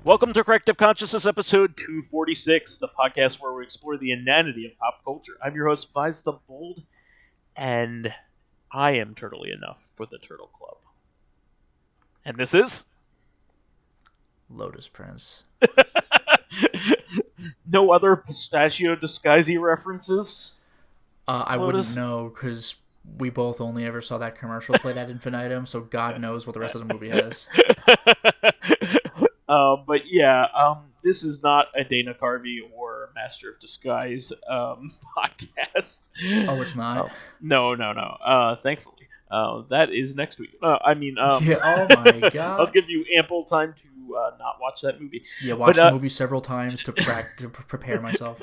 Welcome to Corrective Consciousness, episode 246, the podcast where we explore the inanity of pop culture. I'm your host, vysethebold, and I am turtly enough for the Turtle Club. And this is... Lotus Prince. No other pistachio disguisey references? I Lotus? wouldn't know, because we both only ever saw that commercial played ad infinitum, so God knows what the rest of the movie has. But yeah, this is not a Dana Carvey or Master of Disguise podcast. Oh, it's not? No. Thankfully. That is next week. Yeah, oh my God. I'll give you ample time to not watch that movie. Yeah, watch the movie several times to prepare myself.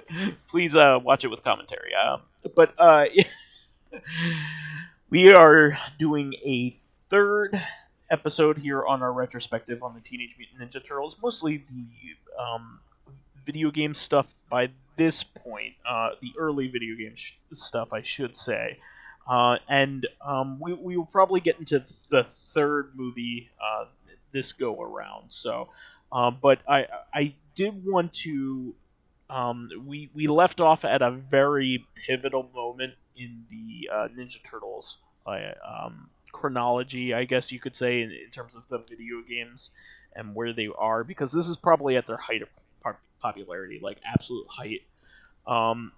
Please watch it with commentary. But we are doing a third episode here on our retrospective on the Teenage Mutant Ninja Turtles. Mostly the video game stuff by this point. The early video game stuff, I should say. And we will probably get into the third movie this go around. So, but I did want to. We left off at a very pivotal moment in the Ninja Turtles chronology, I guess you could say, in terms of the video games and where they are, because this is probably at their height of popularity, like absolute height.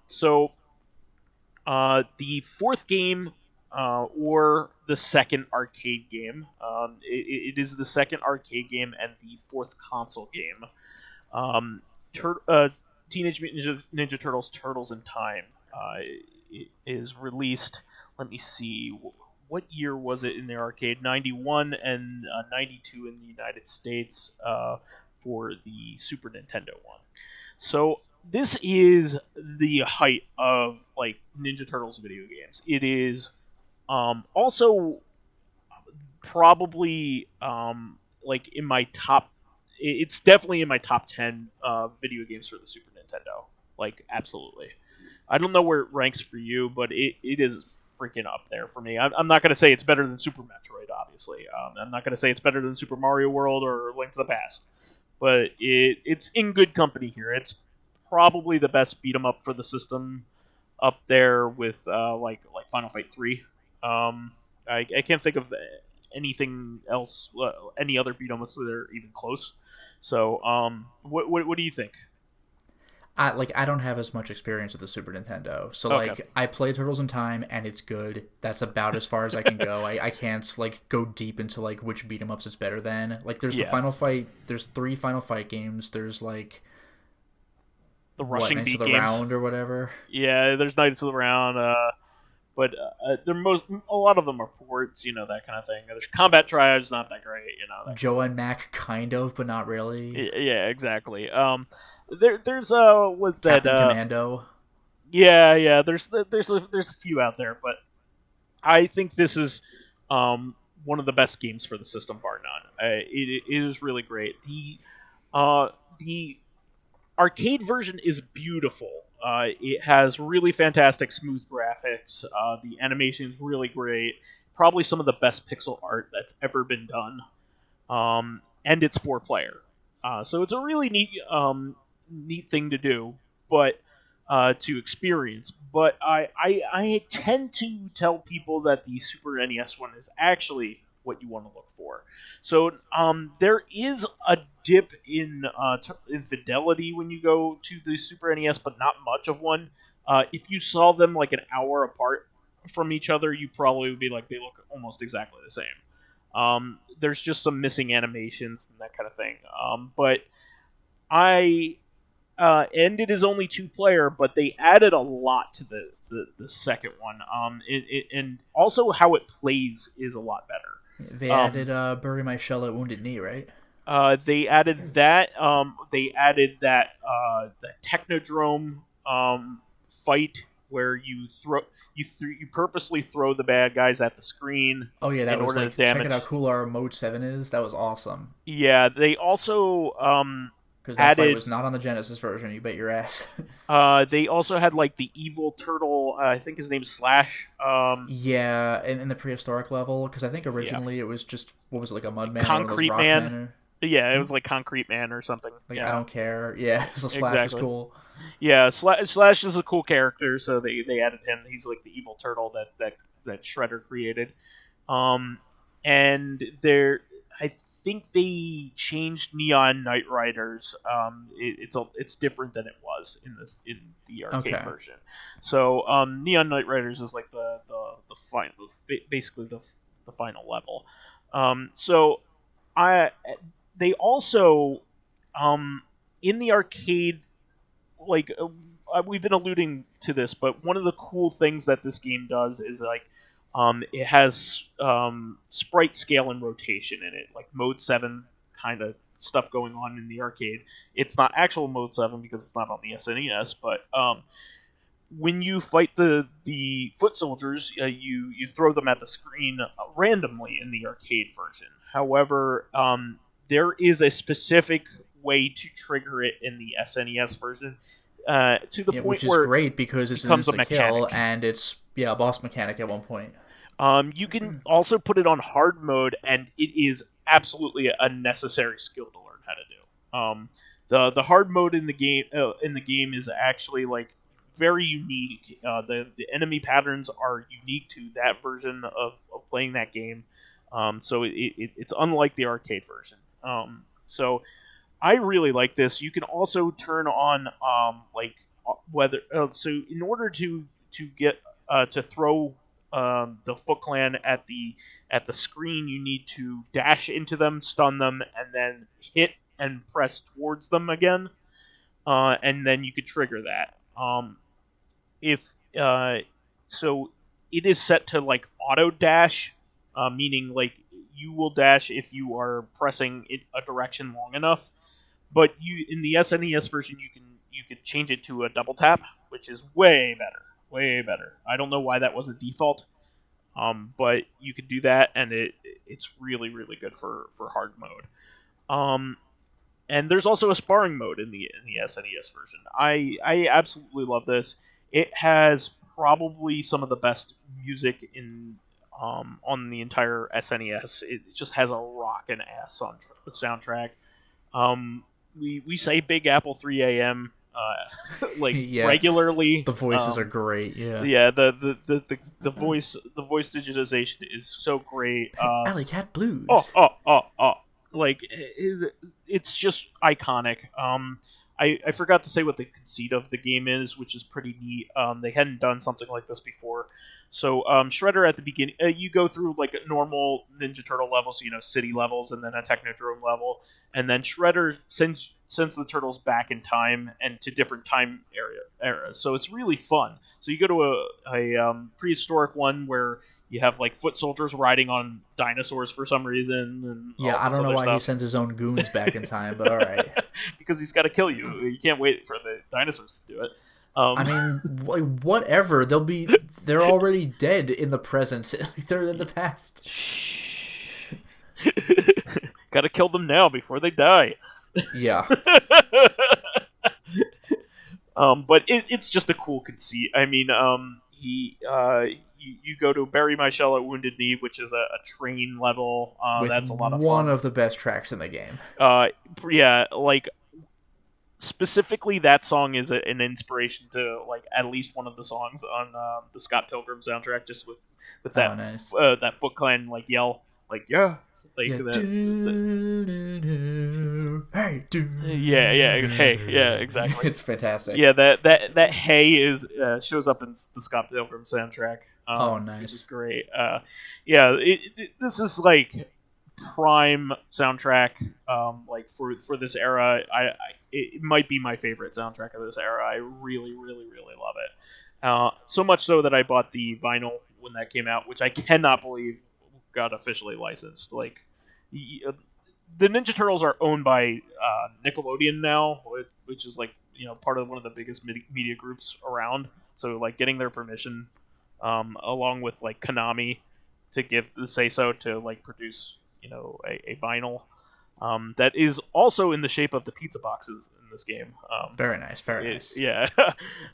So the fourth game, or the second arcade game, it is the second arcade game and the fourth console game. Teenage Mutant Ninja Turtles: Turtles in Time is released. Let me see. What year was it in the arcade? 91 and 92 in the United States for the Super Nintendo one. So this is the height of like Ninja Turtles video games. It is also probably like in my top. It's definitely in my top 10 video games for the Super Nintendo. Like absolutely. I don't know where it ranks for you, but it is freaking up there for me. I'm not going to say it's better than Super Metroid, obviously. I'm not going to say it's better than Super Mario World or Link to the Past. But it's in good company here. It's probably the best beat 'em up for the system, up there with like Final Fight 3. I can't think of anything else, any other beat 'em ups that are even close. So what do you think? I don't have as much experience with the Super Nintendo, so Okay. like I play Turtles in Time and it's good. That's about as far as I can go. I can't like go deep into like which beat 'em ups it's better than. Like there's the Final Fight. There's 3 Final Fight games. There's like The rushing Knights beat of the games. Round or whatever. Yeah, there's Knights of the Round, but a lot of them are ports, that kind of thing. There's Combat Tribes, not that great, that Joe and Mac, kind of, but not really. Yeah, exactly. There's what's that? Captain Commando. Yeah. There's a few out there, but I think this is one of the best games for the system, bar none. It is really great. The arcade version is beautiful. It has really fantastic, smooth graphics. The animation is really great. Probably some of the best pixel art that's ever been done. And it's 4-player. So it's a really neat thing to do, but to experience. But I tend to tell people that the Super NES one is actually what you want to look for. So there is a dip in fidelity when you go to the Super NES, but not much of one. If you saw them like an hour apart from each other, you probably would be like, they look almost exactly the same. There's just some missing animations and that kind of thing. But and it is only 2-player, but they added a lot to the second one. And also how it plays is a lot better. They added Bury My Shell at Wounded Knee, right? They added that. They added that the Technodrome fight where you purposely throw the bad guys at the screen. Oh yeah, that in was order like to damage. check it out. Cool our Mode 7 is. That was awesome. Yeah, they also because that fight was not on the Genesis version. You bet your ass. They also had like the evil turtle. I think his name's Slash. Yeah, in the prehistoric level, because I think originally it was just, what was it, like a mud man, Concrete Man. Yeah, it was like Concrete Man or something. Like I Yeah, don't care. Yeah, so Slash was exactly. cool. Yeah, Slash is a cool character, so they added him. He's like the evil turtle that Shredder created. Um, and I think they changed Neon Knight Riders. It's different than it was in the arcade Okay. version. So Neon Knight Riders is like the final, basically the final level. So I they also um in the arcade, like we've been alluding to this, but one of the cool things that this game does is like it has sprite scale and rotation in it, like Mode 7 kind of stuff going on in the arcade. It's not actual Mode 7 because it's not on the SNES, but when you fight the foot soldiers, you throw them at the screen randomly in the arcade version. However, there is a specific way to trigger it in the SNES version, to the point Which is where it great because it's an becomes a instant kill mechanic. and it's a boss mechanic at one point. You can also put it on hard mode, and it is absolutely a necessary skill to learn how to do. The hard mode in the game is actually like very unique. The enemy patterns are unique to that version of playing that game. So it's unlike the arcade version. So I really like this. You can also turn on like whether so in order to get to throw the Foot Clan at the screen, you need to dash into them, stun them, and then hit and press towards them again, and then you could trigger that. If so, it is set to like auto dash, meaning like you will dash if you are pressing it a direction long enough. But you in the SNES version, you can change it to a double tap, which is way better, way better. I don't know why that was a default, but you can do that, and it's really really good for hard mode. Um, and there's also a sparring mode in the SNES version. I absolutely love this. It has probably some of the best music in on the entire SNES. It just has a rockin' ass soundtrack. We say Big Apple 3 a.m. Like Yeah, regularly. the voices are great. Yeah. Yeah, the voice digitization is so great. Alley Cat Oh, Blues. oh, oh, oh. Like, it's just iconic. I forgot to say what the conceit of the game is, which is pretty neat. They hadn't done something like this before. So, Shredder at the beginning, you go through like a normal Ninja Turtle level, so city levels, and then a Technodrome level, and then Shredder sends the turtles back in time and to different time eras. So it's really fun. So you go to a prehistoric one where you have like foot soldiers riding on dinosaurs for some reason, and Yeah, all I this don't know other why he stuff. sends his own goons back in time, but all right. Because he's got to kill you. You can't wait for the dinosaurs to do it. I mean, whatever. They're already dead in the present. They're in the past. Got to kill them now before they die. Yeah. But it's just a cool conceit. I mean, you go to Bury My Shell at Wounded Knee, which is a train level. With That's a lot of one fun. of the best tracks in the game. Yeah, like specifically that song is an inspiration to like at least one of the songs on the Scott Pilgrim soundtrack, just with Oh, that nice. that Foot Clan like yell like yeah. Like Yeah. that, Hey, hey, yeah, exactly. It's fantastic. Yeah, that hey is shows up in the Scott Pilgrim soundtrack. Oh, Which is nice. great. Yeah, this is like prime soundtrack. Like for this era, it might be my favorite soundtrack of this era. I really, really, really love it. So much so that I bought the vinyl when that came out, which I cannot believe got officially licensed. Like the Ninja Turtles are owned by Nickelodeon now, which is like part of one of the biggest media groups around. So like getting their permission, along with like Konami, to give the say so to like produce a vinyl that is also in the shape of the pizza boxes in this game. Very nice. Very nice. Yeah,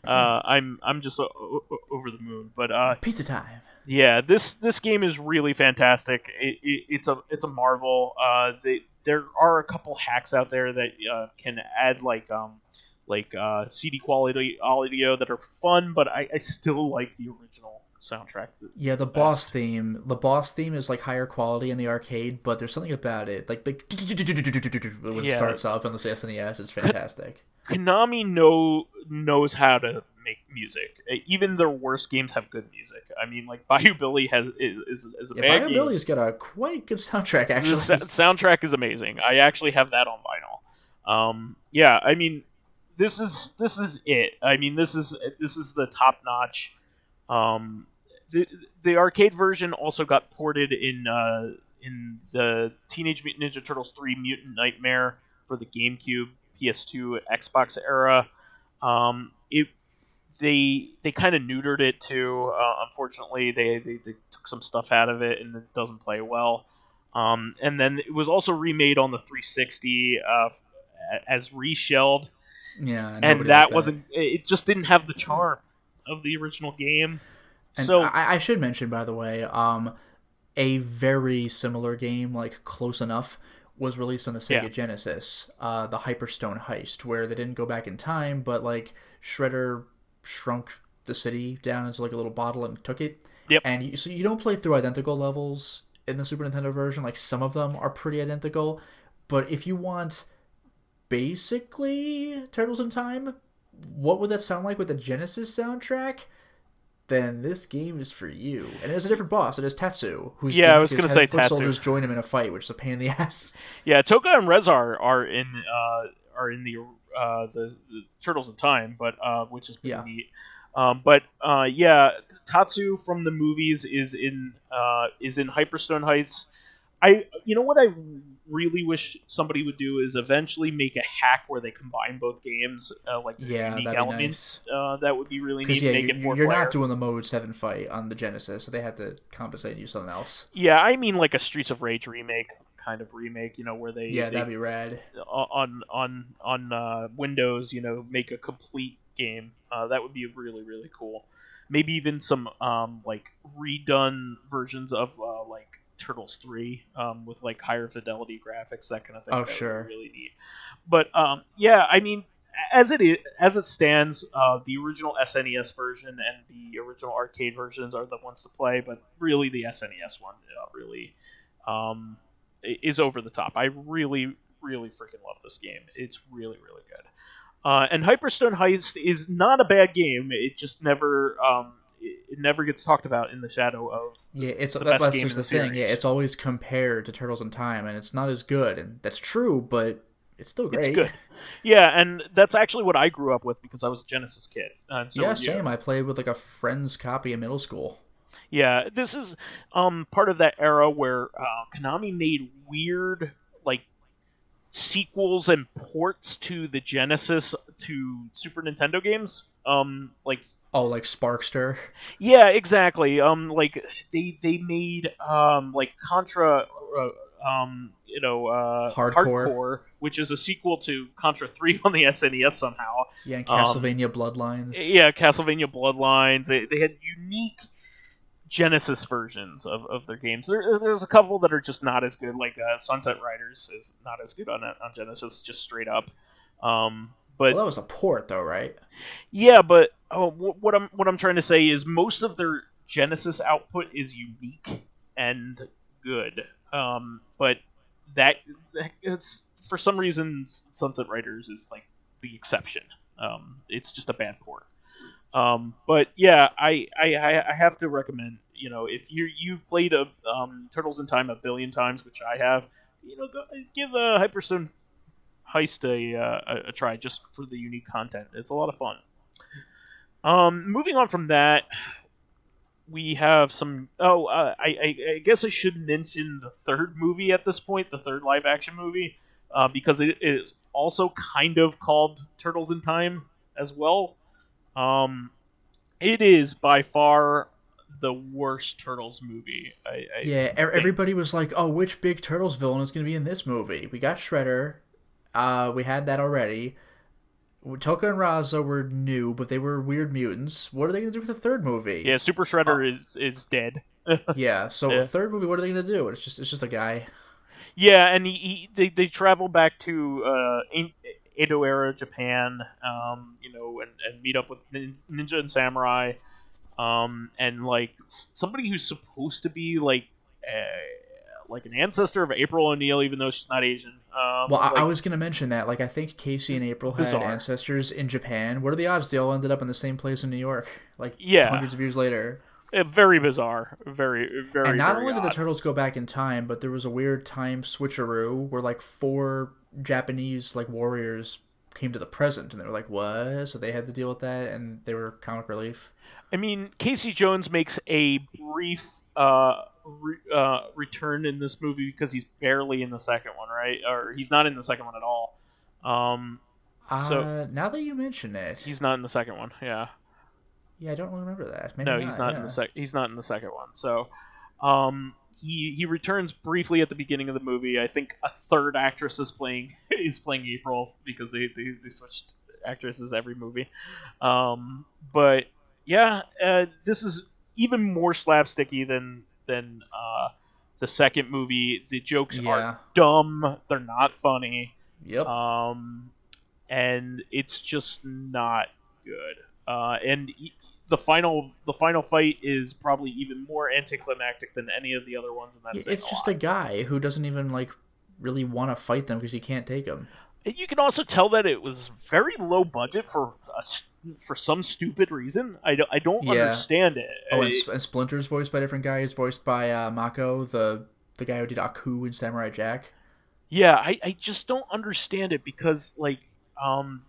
I'm just over the moon. But Pizza time. yeah, this game is really fantastic. It's a marvel. there are a couple hacks out there that can add CD quality audio that are fun, but I still like the original soundtrack Yeah, the boss best. theme. The boss theme is like higher quality in the arcade, but there's something about it, like when it Yeah, starts up on the SNES, it's fantastic. Konami knows how to make music. Even their worst games have good music. I mean, like Bayou Billy is a Yeah, bad game. Biobilly's got a quite good soundtrack The actually. soundtrack is amazing. I actually have that on vinyl. Yeah, I mean, this is it. I mean, this is the top notch. Um, the arcade version also got ported in the Teenage Mutant Ninja Turtles 3 Mutant Nightmare for the GameCube, PS2, Xbox era. It they kind of neutered it too. Unfortunately, they took some stuff out of it and it doesn't play well. And then it was also remade on the 360 as reshelled, Yeah, and nobody liked that that. wasn't. It just didn't have the charm of the original game. And So I should mention, by the way, a very similar game, like close enough, was released on the yeah, Sega Genesis, the Hyperstone Heist, where they didn't go back in time, but like Shredder shrunk the city down into like a little bottle and took it. yep, And so you don't play through identical levels in the Super Nintendo version. Like some of them are pretty identical, but if you want basically Turtles in Time, what would that sound like with the Genesis soundtrack? Then this game is for you. And there's a different boss. It is Tatsu, whose yeah. I gimmick was is gonna say having foot Tatsu. soldiers join him in a fight, which is a pain in the ass. Yeah, Toka and Reza are in the Turtles in Time, but which is pretty Yeah. neat. Yeah, Tatsu from the movies is in Hyperstone Heights. You know what I really wish somebody would do is eventually make a hack where they combine both games, like the Yeah, unique that'd be elements. nice. That would be really Because, neat. yeah, Make it four you're player. not doing the Mode 7 fight on the Genesis, so they had to compensate and use something else. Yeah, I mean like a Streets of Rage remake, kind of remake. You know, where Yeah, they that'd be rad. on Windows, you know, make a complete game. That would be really cool. Maybe even some like redone versions of like Turtles 3 with like higher fidelity graphics, that kind of thing. Oh, That would sure. be really neat. But yeah, I mean, as it stands, the original SNES version and the original arcade versions are the ones to play. But really, the SNES one really is over the top. I really freaking love this game. It's really good. And Hyperstone Heist is not a bad game. It just never it never gets talked about in the shadow of Yeah, the best that's game in just the the thing. Yeah, series. it's always compared to Turtles in Time, and it's not as good, and that's true, but it's still It's great. good. Yeah, and that's actually what I grew up with because I was a Genesis kid, and so Yeah, were you. same. I played with like a friend's copy in middle school. Yeah, this is part of that era where Konami made weird like sequels and ports to the Genesis to Super Nintendo games. Like Oh, like Sparkster. yeah, exactly. Like they made like Contra, Hardcore. Hardcore, which is a sequel to Contra 3 on the SNES somehow. Yeah, and Um, Castlevania Bloodlines. yeah, Castlevania Bloodlines. They had unique Genesis versions of their games. There's a couple that are just not as good. Like Sunset Riders is not as good on Genesis, just straight up. Well, But that was a port, though, right? yeah, but what I'm trying to say is most of their Genesis output is unique and good. But that it's for some reason Sunset Riders is like the exception. It's just a bad port. But yeah, I have to recommend. You know, if you've played a Turtles in Time a billion times, which I have, you know, give a Hyperstone Heist a try just for the unique content. It's a lot of fun. Moving on from that, we have some. I guess I should mention the third movie at this point, the third live action movie, because it is also kind of called Turtles in Time as well. Um, it is by far the worst Turtles movie. I Yeah, think. everybody was like, "Oh, which big Turtles villain is going to be in this movie?" We got Shredder. We had that already. Toka and Raza were new, but they were weird mutants. What are they going to do for the third movie? Yeah, Super Uh, Shredder is dead. yeah. So Yeah. third movie, what are they going to do? It's just a guy. Yeah, and they travel back to Edo era Japan, and meet up with ninja and samurai, and like somebody who's supposed to be like an ancestor of April O'Neil, even though she's not Asian. Well, I was gonna mention that. Like, I think Casey and April had Bizarre. ancestors in Japan. What are the odds they all ended up in the same place in New York, like Yeah, hundreds of years later? very bizarre. Very, And very, not very only did the odd. turtles go back in time, but there was a weird time switcheroo where like four Japanese like warriors came to the present, and they were like, "What?" So they had to deal with that, and they were comic relief. I mean, Casey Jones makes a brief return in this movie because he's barely in the second one, right? Or he's not in the second one at all. Um, so Now that you mention it, he's not in the second one. Yeah, yeah, I don't really remember that. Maybe no, he's not. not in Yeah. he's not in the second one. So, he returns briefly at the beginning of the movie. I think a third actress is playing April because they switched actresses every movie. But yeah, this is even more slapsticky than the second movie. The jokes are Yeah. dumb; they're not funny, Yep. um, and it's just not good. And the final fight is probably even more anticlimactic than any of the other ones in that same It's just a lot. guy who doesn't even like really want to fight them because he can't take them. And you can also tell that it was very low budget for some stupid reason. I don't Yeah. understand it. Oh, and Splinter's voiced by a different guy. He's voiced by Mako, the guy who did Aku and Samurai Jack. Yeah, I just don't understand it because like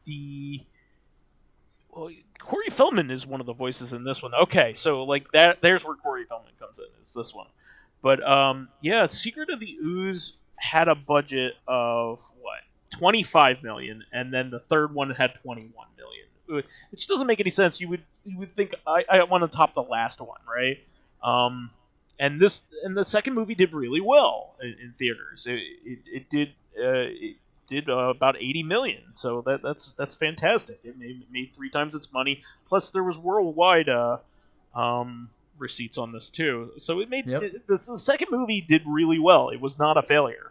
the well, Corey Feldman is one of the voices in this one. Okay, so like there's where Corey Feldman comes in. Is this one? But yeah, Secret of the Ooze had a budget of what 25 million, and then the third one had 21 million, which doesn't make any sense. You would think I want to top the last one, right? Um, and the second movie did really well in theaters. It did about 80 million, so that's fantastic. It made three times its money. Plus, there was worldwide receipts on this too. So Yep. the second movie did really well. It was not a failure.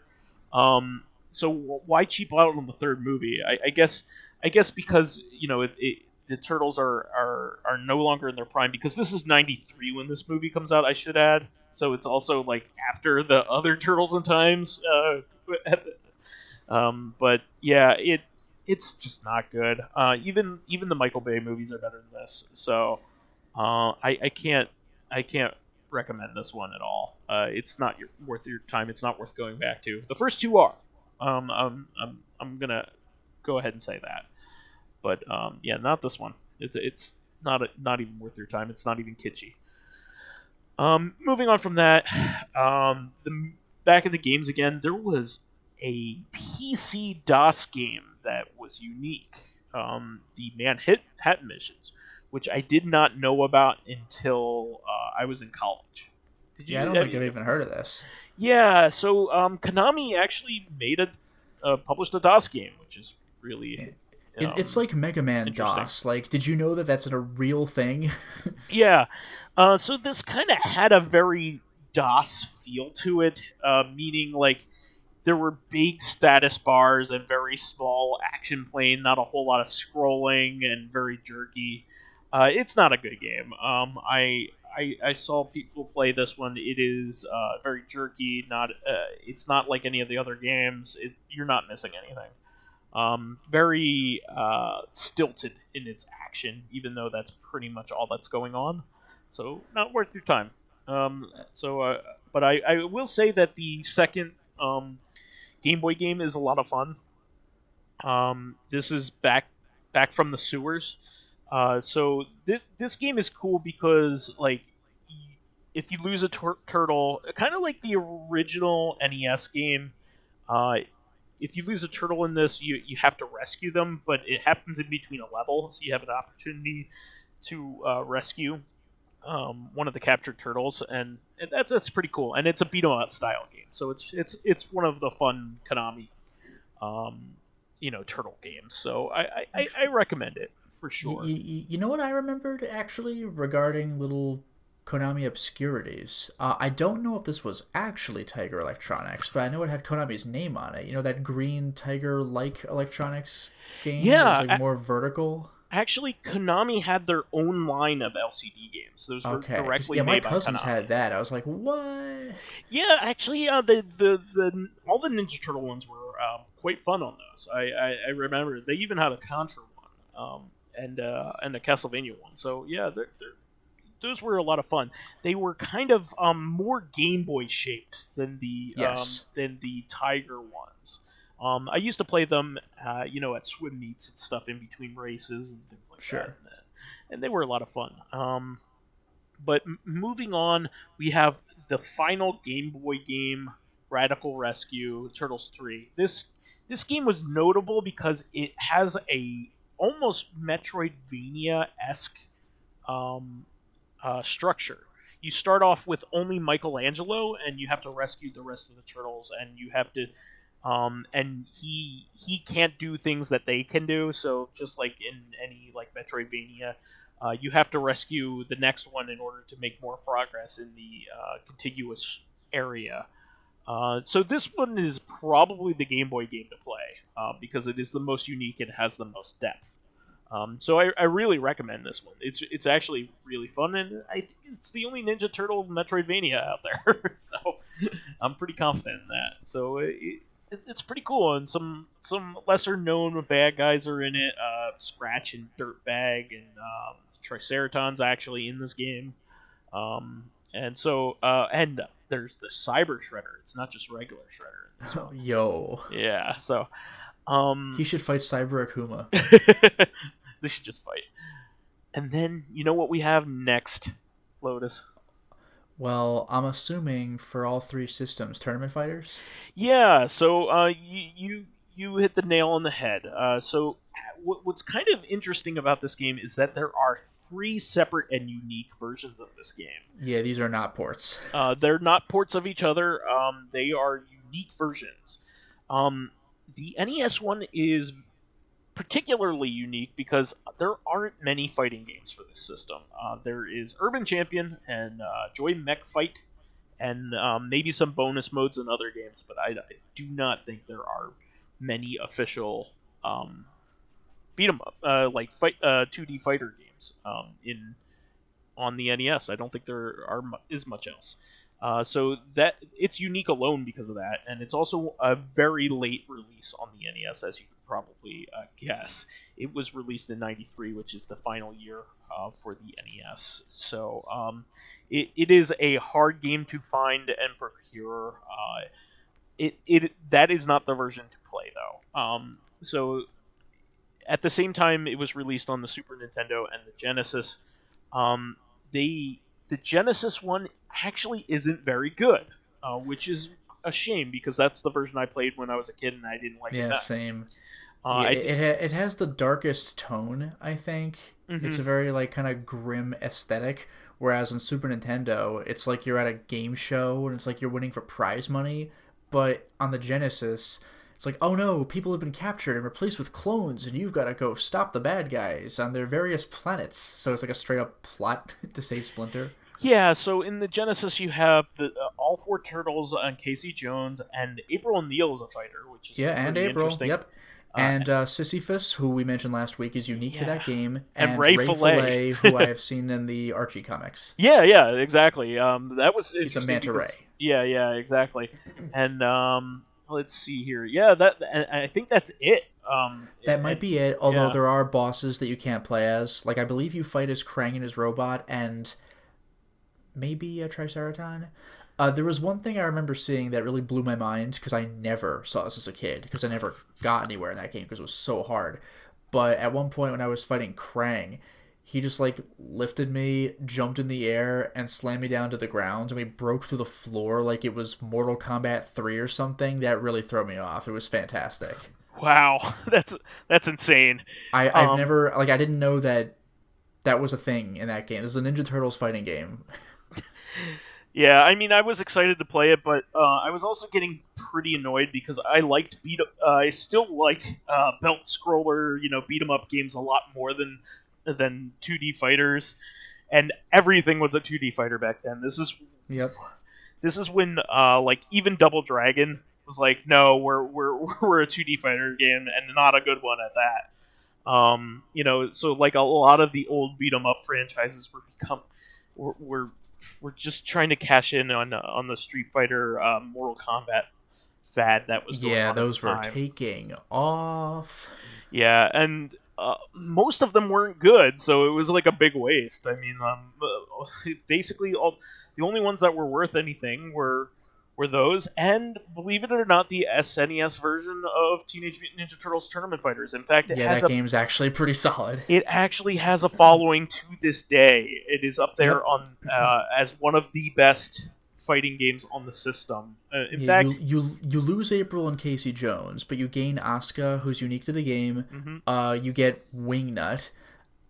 So why cheap out on the third movie? I guess because the turtles are no longer in their prime because this is 93 when this movie comes out. I should add. So it's also like after the other Turtles in Times. But yeah, it's just not good. Even the Michael Bay movies are better than this. So I can't recommend this one at all. It's not worth your time. It's not worth going back to. The first two are. I'm gonna go ahead and say that. But yeah, not this one. It's not even worth your time. It's not even kitschy. Moving on from that, back in the games again, there was a PC DOS game that was unique. The Manhattan missions, which I did not know about until I was in college. Did Yeah, I you? don't think I've even heard of this. Yeah. So Konami actually published a DOS game, which is Yeah. really It's like Mega Man interesting. DOS. Like, did you know that that's a real thing? Yeah. So this kind of had a very DOS feel to it, meaning like there were big status bars and very small action plane, not a whole lot of scrolling and very jerky. It's not a good game. I saw people play this one. It is very jerky. It's not like any of the other games. You're not missing anything. Very stilted in its action, even though that's pretty much all that's going on. So not worth your time. But I will say that the second Game Boy game is a lot of fun. This is back from the sewers. So this game is cool because like if you lose a turtle, kind of like the original NES game, uh, if you lose a turtle in this, you have to rescue them, but it happens in between a level, so you have an opportunity to rescue one of the captured turtles, and that's pretty cool. And it's a beat 'em up style game, so it's one of the fun Konami turtle games. So I recommend it for sure. You know what I remembered actually regarding little Konami obscurities. I don't know if this was actually Tiger Electronics, but I know it had Konami's name on it. You know that green Tiger-like electronics game that was Yeah, like more vertical? actually, Konami had their own line of LCD games. Those were Okay, because directly yeah, my made by cousins Konami. had that. I was like, what? Yeah, actually, the all the Ninja Turtle ones were quite fun on those. I remember they even had a Contra one, and a Castlevania one. So yeah, those were a lot of fun. They were kind of more Game Boy shaped Yes, than the Tiger ones. I used to play them, at swim meets and stuff in between races and things like that, sure. and they were a lot of fun. But moving on, we have the final Game Boy game, Radical Rescue Turtles 3. This game was notable because it has a almost Metroidvania esque um, structure. You start off with only Michelangelo, and you have to rescue the rest of the turtles, and you have to, and he can't do things that they can do. So just like in any like Metroidvania, you have to rescue the next one in order to make more progress in the contiguous area. So this one is probably the Game Boy game to play because it is the most unique and has the most depth. So I really recommend this one. It's actually really fun, and I think it's the only Ninja Turtle Metroidvania out there. So I'm pretty confident in that. So it's pretty cool, and some lesser known bad guys are in it. Scratch and Dirtbag and Triceraton's actually in this game. And there's the Cyber Shredder. It's not just regular Shredder in this one. Yo, Yeah. So he should fight Cyber Akuma. they should just fight. And then you know what we have next, Lotus? Well, I'm assuming for all three systems, tournament fighters. Yeah. So you hit the nail on the head. What's kind of interesting about this game is that there are three separate and unique versions of this game. Yeah, these are not ports. They're not ports of each other. They are unique versions. The NES one is particularly unique because there aren't many fighting games for this system. There is Urban Champion and Joy Mech Fight, and maybe some bonus modes in other games, but I do not think there are many official beat 'em up like fight 2D fighter games in on the NES. I don't think is much else. So that it's unique alone because of that, and it's also a very late release on the NES, as you could probably guess. It was released in '93, which is the final year for the NES. So it is a hard game to find and procure. That is not the version to play though. So at the same time, it was released on the Super Nintendo and the Genesis. The Genesis one actually isn't very good, which is a shame because that's the version I played when I was a kid and I didn't like it Yeah, then. same. Uh, Yeah, I it has the darkest tone, I think. It's hmm a very like kind of grim aesthetic, whereas on Super Nintendo, it's like you're at a game show and it's like you're winning for prize money. But on the Genesis, it's like, oh no, people have been captured and replaced with clones, and you've got to go stop the bad guys on their various planets. So it's like a straight up plot to save Splinter. Yeah, so in the Genesis you have all four turtles and Casey Jones, and April O'Neil is a fighter, which is Yeah, and pretty April. interesting. Yep. Uh, And Sisyphus, who we mentioned last week, is unique to yeah, that game, and and Ray Ray Fillet. Fillet, who I have seen in the Archie comics. Yeah, exactly. That was He's a interesting manta because ray. yeah, exactly. And let's see here. Yeah, and I think that's it. That might be it, although Yeah. there are bosses that you can't play as. Like, I believe you fight as Krang and his robot, and maybe a Triceraton. There was one thing I remember seeing that really blew my mind, because I never saw this as a kid, because I never got anywhere in that game, because it was so hard. But at one point when I was fighting Krang, he just, like, lifted me, jumped in the air, and slammed me down to the ground, and we broke through the floor like it was Mortal Kombat 3 or something. That really threw me off. It was fantastic. Wow, that's insane. I've Um, never, like, I didn't know that that was a thing in that game. This is a Ninja Turtles fighting game. yeah, I mean, I was excited to play it, but I was also getting pretty annoyed because I liked I still like belt scroller, beat 'em up games a lot more than 2D fighters. and everything was a 2D fighter back then. Yep. This is when like even Double Dragon was like, no, we're a 2D fighter game and not a good one at that. So like a lot of the old beat 'em up franchises we're just trying to cash in on the Street Fighter Mortal Kombat fad that was going Yeah, on at those the were time. taking off. Yeah, and most of them weren't good, so it was like a big waste. I mean, basically the only ones that were worth anything were those, and believe it or not, the SNES version of Teenage Mutant Ninja Turtles Tournament Fighters. In fact, Yeah, that game's actually pretty solid. it actually has a following to this day. It is up there Yep. on as one of the best fighting games on the system. In Yeah, fact, you lose April and Casey Jones, but you gain Asuka, who's unique to the game. You get Wingnut,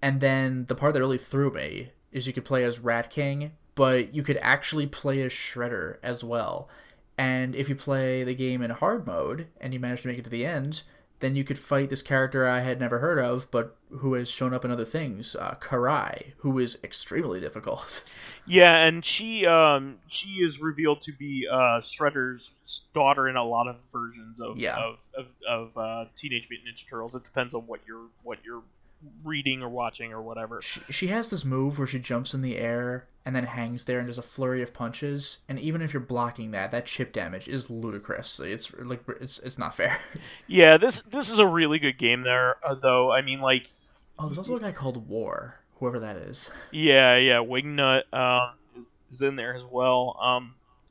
and then the part that really threw me is you could play as Rat King, but you could actually play as Shredder as well. And if you play the game in hard mode and you manage to make it to the end, then you could fight this character I had never heard of, but who has shown up in other things, Karai, who is extremely difficult. yeah, and she is revealed to be Shredder's daughter in a lot of versions Yeah. of Teenage Mutant Ninja Turtles. It depends on what you're reading or watching or whatever. She has this move where she jumps in the air and then hangs there and does a flurry of punches, and even if you're blocking that chip damage is ludicrous. It's not fair. Yeah, this is a really good game there, though. I mean, like, Oh, there's also a guy called War, whoever that is. yeah, Wingnut is in there as well.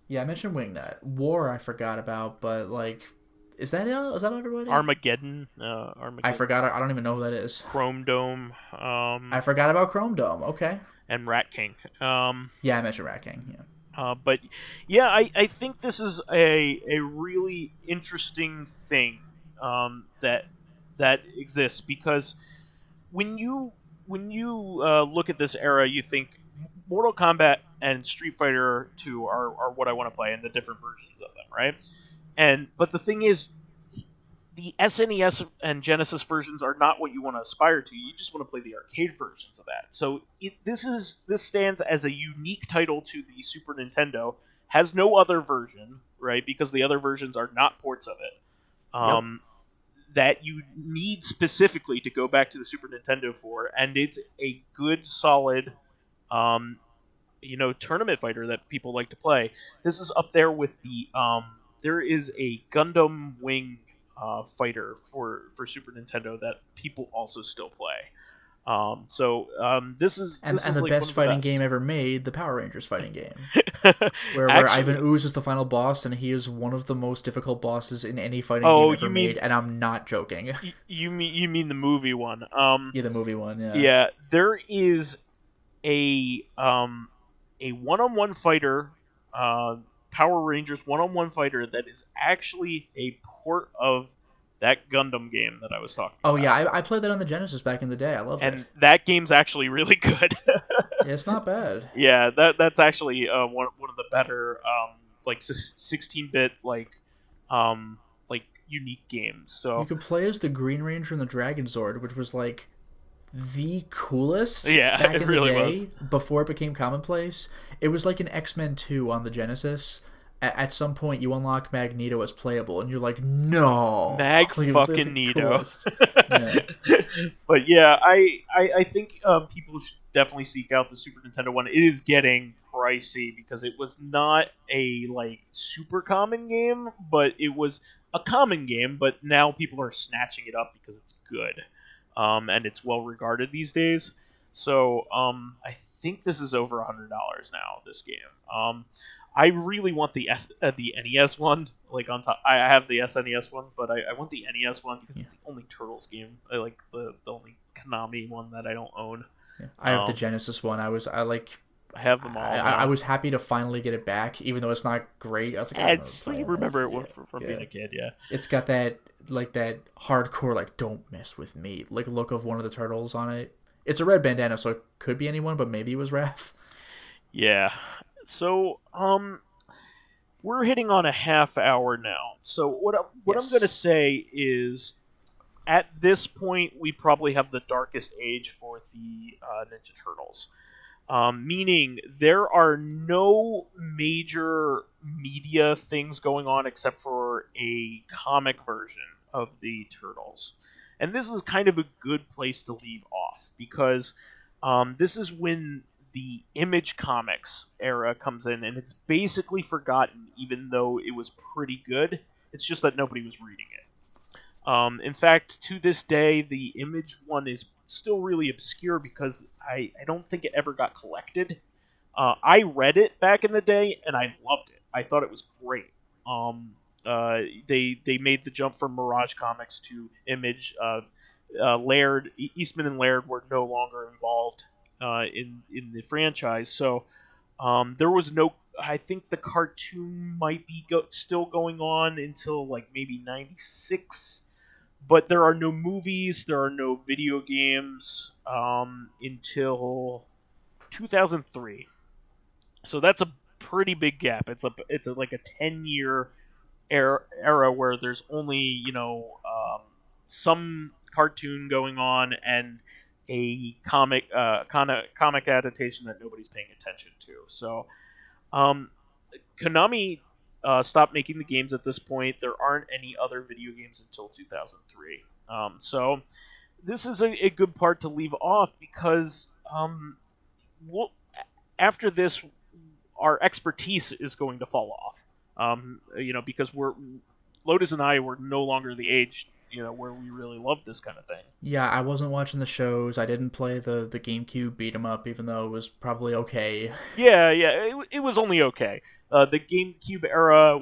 Yeah, I mentioned Wingnut. War I forgot about, but like, is that everybody? Armageddon, I forgot. I don't even know who that is. Chrome Dome, I forgot about Chrome Dome. Okay. and Rat King. Yeah, I mentioned Rat King. Yeah. But yeah, I think this is a really interesting thing that exists, because when you look at this era, you think Mortal Kombat and Street Fighter 2 are what I want to play, and the different versions of them, right? But the thing is, the SNES and Genesis versions are not what you want to aspire to. You just want to play the arcade versions of that. So this stands as a unique title to the Super Nintendo. Has no other version, right? Because the other versions are not ports of it. Nope. That you need specifically to go back to the Super Nintendo for, and it's a good, solid, tournament fighter that people like to play. This is up there with the there is a Gundam Wing fighter for Super Nintendo that people also still play. This is The like best fighting game ever made, the Power Rangers fighting game, where Ivan Ooze is the final boss, and he is one of the most difficult bosses in any fighting game ever made, and I'm not joking. You mean the movie one? Yeah, the movie one. Yeah. Yeah, there is a one-on-one fighter, Power Rangers one-on-one fighter that is actually a port of that Gundam game that I was talking about. Oh yeah, I played that on the Genesis back in the day. I loved it. And that game's actually really good. Yeah, it's not bad. Yeah, that's actually one of the better 16-bit like unique games. So you could play as the Green Ranger and the Dragon Zord, which was like the coolest Yeah, back it in really the day was. before it became commonplace. It was like an X-Men 2 on the Genesis. At some point, you unlock Magneto as playable, and you're like, no! Mag Like, it was fucking the Neato. coolest. Yeah. But yeah, I think people should definitely seek out the Super Nintendo one. It is getting pricey because it was not a super common game, but it was a common game. But now people are snatching it up because it's good, and it's well regarded these days. So I think this is over $100 now. This game. I really want the NES one. On top, I have the SNES one, but I want the NES one because it's the only Turtles game. I like the only Konami one that I don't own. Yeah. I have the Genesis one. I have them all. I was happy to finally get it back, even though it's not great. I was like, you remember it from being a kid, yeah. It's got that that hardcore don't mess with me look of one of the turtles on it. It's a red bandana, so it could be anyone, but maybe it was Raph. Yeah. So, we're hitting on a half hour now. So what I'm going to say is, at this point, we probably have the darkest age for the Ninja Turtles. meaning there are no major media things going on except for a comic version of the Turtles. And this is kind of a good place to leave off because this is when the Image Comics era comes in, and it's basically forgotten, even though it was pretty good. It's just that nobody was reading it. In fact, to this day, the Image one is still really obscure because I don't think it ever got collected. I read it back in the day, and I loved it. I thought it was great. They made the jump from Mirage Comics to Image. Laird, Eastman and Laird were no longer involved in the franchise, so there was no. I think the cartoon might be still going on until like maybe '96, but there are no movies, there are no video games until 2003. So that's a pretty big gap. It's like a 10-year era where there's only some cartoon going on and a comic adaptation that nobody's paying attention to. So Konami stopped making the games at this point. There aren't any other video games until 2003. So this is a good part to leave off because after this, our expertise is going to fall off. Because Lotus and I were no longer the age where we really loved this kind of thing. Yeah, I wasn't watching the shows. I didn't play the GameCube beat 'em up, even though it was probably okay. Yeah, it was only okay. The GameCube era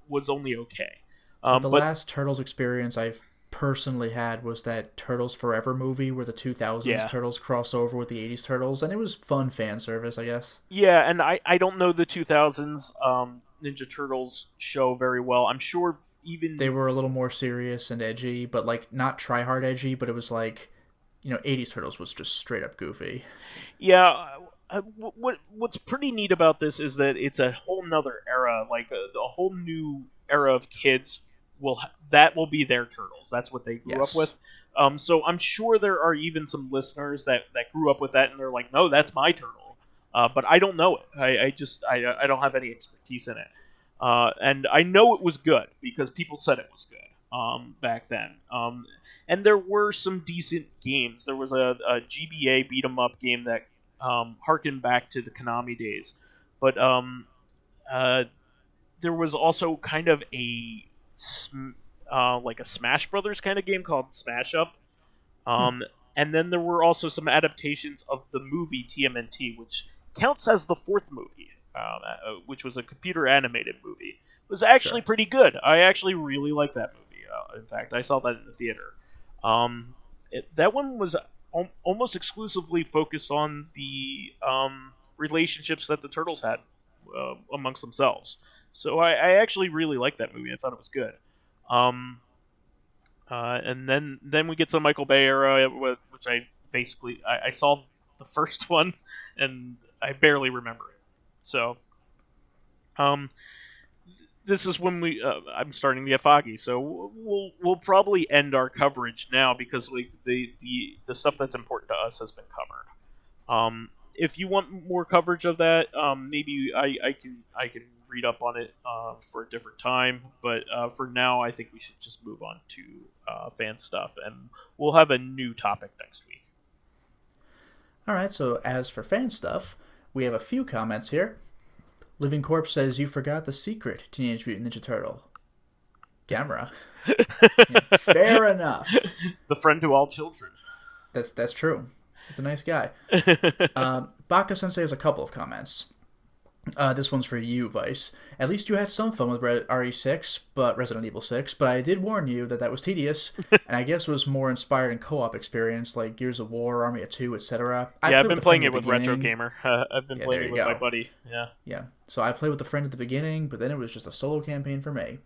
was only okay. But last Turtles experience I've personally had was that Turtles Forever movie where the 2000s Turtles cross over with the 80s Turtles, and it was fun fan service, I guess. Yeah, and I don't know the 2000s Ninja Turtles show very well. I'm sure they were a little more serious and edgy, but like not try hard edgy, but it was like 80s Turtles was just straight up goofy. Yeah, what's pretty neat about this is that it's a whole nother era, like a whole new era of kids that will be their Turtles. That's what they grew up with. So I'm sure there are even some listeners that grew up with that and they're like, no, that's my Turtle. But I don't know it. I don't have any expertise in it. And I know it was good because people said it was good back then. And there were some decent games. There was a GBA beat 'em up game that harkened back to the Konami days. But there was also kind of like a Smash Brothers kind of game called Smash Up. And then there were also some adaptations of the movie TMNT, which counts as the fourth movie. Which was a computer animated movie. It was actually pretty good. I actually really liked that movie. In fact, I saw that in the theater. That one was almost exclusively focused on the relationships that the Turtles had amongst themselves. So I actually really liked that movie. I thought it was good. And then we get to the Michael Bay era, which I saw the first one, and I barely remember it. So, this is when I'm starting to get foggy. So we'll probably end our coverage now because the stuff that's important to us has been covered. If you want more coverage of that, maybe I can read up on it for a different time. But for now, I think we should just move on to fan stuff, and we'll have a new topic next week. All right. So as for fan stuff. We have a few comments here. Living Corpse says, you forgot the secret Teenage Mutant Ninja Turtle. Gamera. Yeah, fair enough. The friend to all children. That's true. He's a nice guy. Baka Sensei has a couple of comments. This one's for you, Vice. At least you had some fun with RE6, but Resident Evil 6, but I did warn you that was tedious, and I guess was more inspired in co-op experience, like Gears of War, Army of Two, etc. Yeah, I've been playing it with Retro Gamer. I've been playing it with my buddy. Yeah. So I played with a friend at the beginning, but then it was just a solo campaign for me.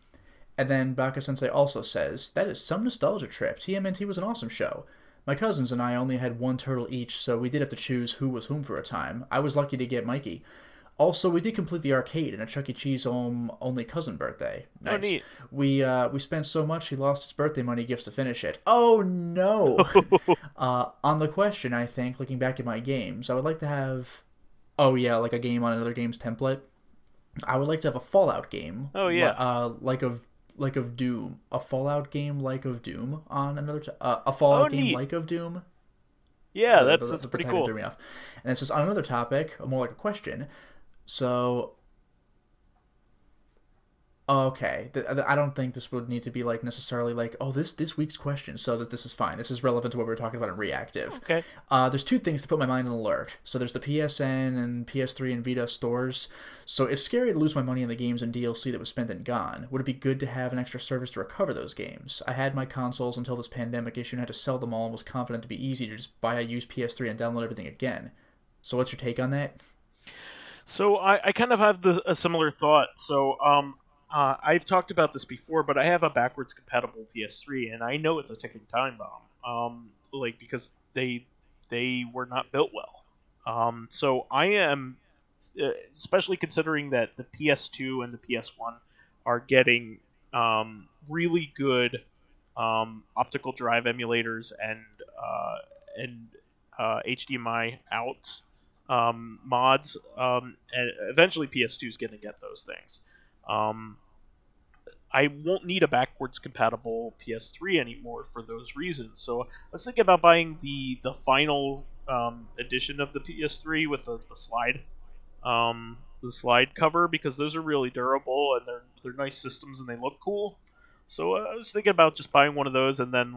And then Baka Sensei also says, that is some nostalgia trip. TMNT was an awesome show. My cousins and I only had one turtle each, so we did have to choose who was whom for a time. I was lucky to get Mikey. Also, we did complete the arcade in a Chuck E. Cheese only cousin birthday. Nice. Oh, neat. We spent so much he lost his birthday money gifts to finish it. Oh, no! On the question, I think, looking back at my games, I would like to have Oh yeah, like a game on another game's template. I would like to have a Fallout game, Oh yeah. like of Doom, a Fallout game like of Doom on another, a Oh Fallout game neat. like of Doom. Yeah, that's The pretty title cool. threw me off. And it's just on another topic, more like a question. So okay, I don't think this would need to be like necessarily like, oh, this week's question, so that this is fine. This is relevant to what we were talking about in reactive. Okay. There's two things to put my mind in alert. So there's the PSN and PS3 and Vita stores. So it's scary to lose my money on the games and DLC that was spent and gone. Would it be good to have an extra service to recover those games? I had my consoles until this pandemic issue and had to sell them all and was confident to be easy to just buy a used PS3 and download everything again. So what's your take on that? So I kind of have a similar thought. So I've talked about this before, but I have a backwards compatible PS3, and I know it's a ticking time bomb. Like because they were not built well. So I am, especially considering that the PS2 and the PS1 are getting really good optical drive emulators and HDMI out mods, and eventually PS2 is going to get those things. Um, I won't need a backwards compatible PS3 anymore for those reasons. So I was thinking about buying the final edition of the PS3 with the slide cover, because those are really durable and they're nice systems and they look cool. So I was thinking about just buying one of those and then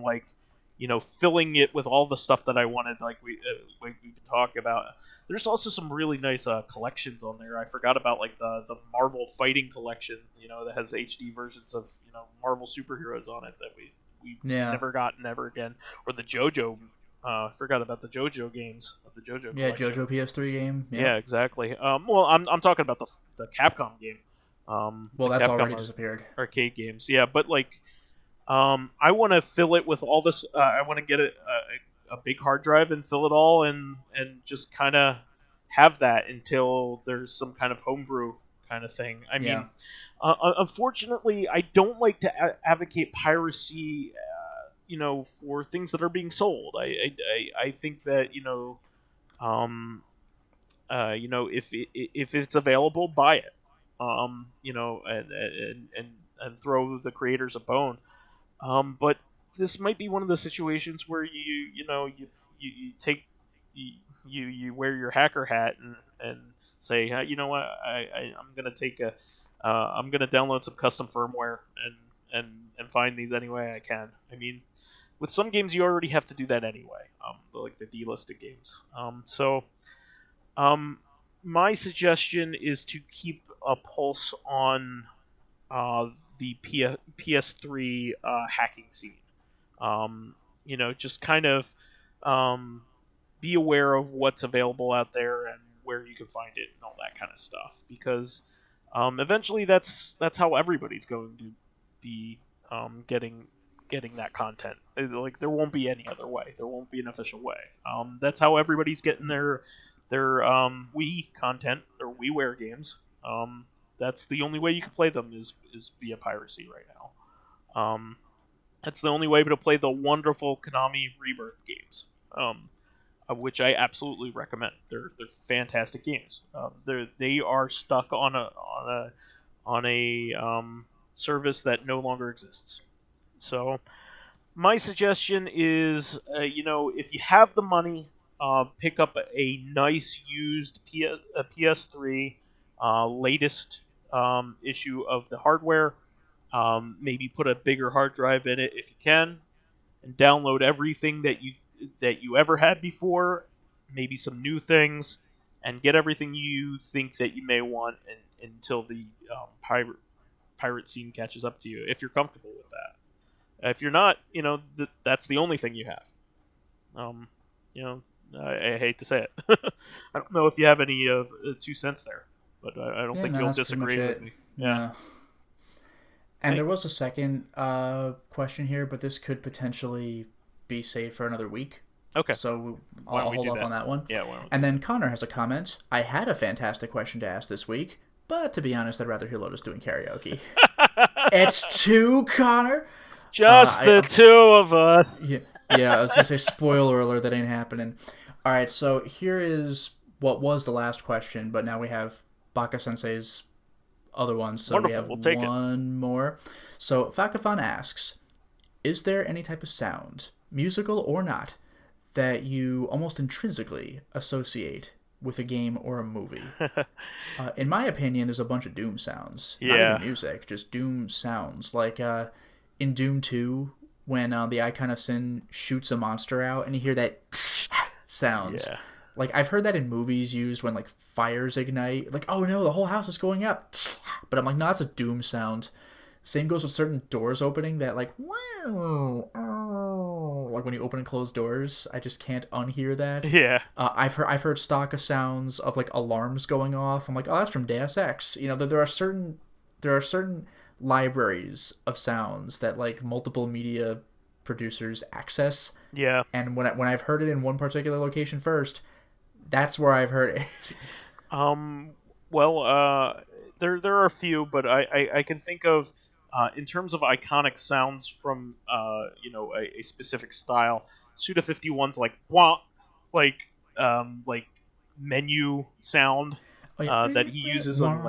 filling it with all the stuff that I wanted, like we've been talking about. There's also some really nice collections on there. I forgot about like the Marvel Fighting collection, that has HD versions of Marvel superheroes on it that we Yeah. never gotten ever again, or the JoJo. I forgot about the JoJo games of the JoJo Yeah, collection. JoJo PS3 game. Yeah, Yep. exactly. Well, I'm talking about the Capcom game, Well, the that's Capcom already disappeared. arcade games. Yeah, but like I want to fill it with all this. I want to get a big hard drive and fill it all, and just kind of have that until there's some kind of homebrew kind of thing. I Yeah. mean, unfortunately, I don't like to advocate piracy. For things that are being sold. I think that if it's available, buy it. And throw the creators a bone. But this might be one of the situations where you take you wear your hacker hat and say, you know what, I'm gonna take I'm gonna download some custom firmware and find these any way I can. I mean, with some games you already have to do that anyway, like the delisted games. Um, my suggestion is to keep a pulse on uh, the PS3 hacking scene. Just kind of um, be aware of what's available out there and where you can find it and all that kind of stuff. Because eventually, that's how everybody's going to be getting that content. Like there won't be any other way. There won't be an official way. That's how everybody's getting their Wii content, their WiiWare games. That's the only way you can play them is via piracy right now. That's the only way to play the wonderful Konami Rebirth games, of which I absolutely recommend. They're fantastic games. They are stuck on a service that no longer exists. So my suggestion is, if you have the money, pick up a nice used PS3 latest issue of the hardware. Maybe put a bigger hard drive in it if you can, and download everything that you ever had before. Maybe some new things, and get everything you think that you may want, until the pirate scene catches up to you. If you're comfortable with that. If you're not, that's the only thing you have. Um, you know, I hate to say it. I don't know if you have any 2 cents there, but I don't Yeah, think no, you'll that's pretty much disagree with it. me. Yeah. Yeah. And I, there was a second question here, but this could potentially be saved for another week. okay. So Why don't I'll we hold do off that? on that one. Yeah. Why don't we And do then Connor has a comment. I had a fantastic question to ask this week, but to be honest, I'd rather hear Lotus doing karaoke. that? It's two, Connor. Just the two of us. Yeah, I was gonna say spoiler alert. That ain't happening. All right, so here is what was the last question, but now we have Baka Sensei's other ones, so we Wonderful. have We'll take it. one more. So Fakafan asks, is there any type of sound, musical or not, that you almost intrinsically associate with a game or a movie? In my opinion, there's a bunch of Doom sounds. Not Yeah. even music, just Doom sounds. Like in Doom 2, when the Icon of Sin shoots a monster out and you hear that sounds. Yeah. Like, I've heard that in movies used when, like, fires ignite. Like, oh no, the whole house is going up. But I'm like, no, that's a Doom sound. Same goes with certain doors opening that, like, wow, oh, like when you open and close doors. I just can't unhear that. Yeah. I've heard stock of sounds of, like, alarms going off. I'm like, oh, that's from Deus Ex. You know, there are certain libraries of sounds that, like, multiple media producers access. Yeah. And when I've heard it in one particular location first, that's where I've heard it. Well, there are a few, but I can think of in terms of iconic sounds from a specific style. Suda 51's like wah, like menu sound that he uses on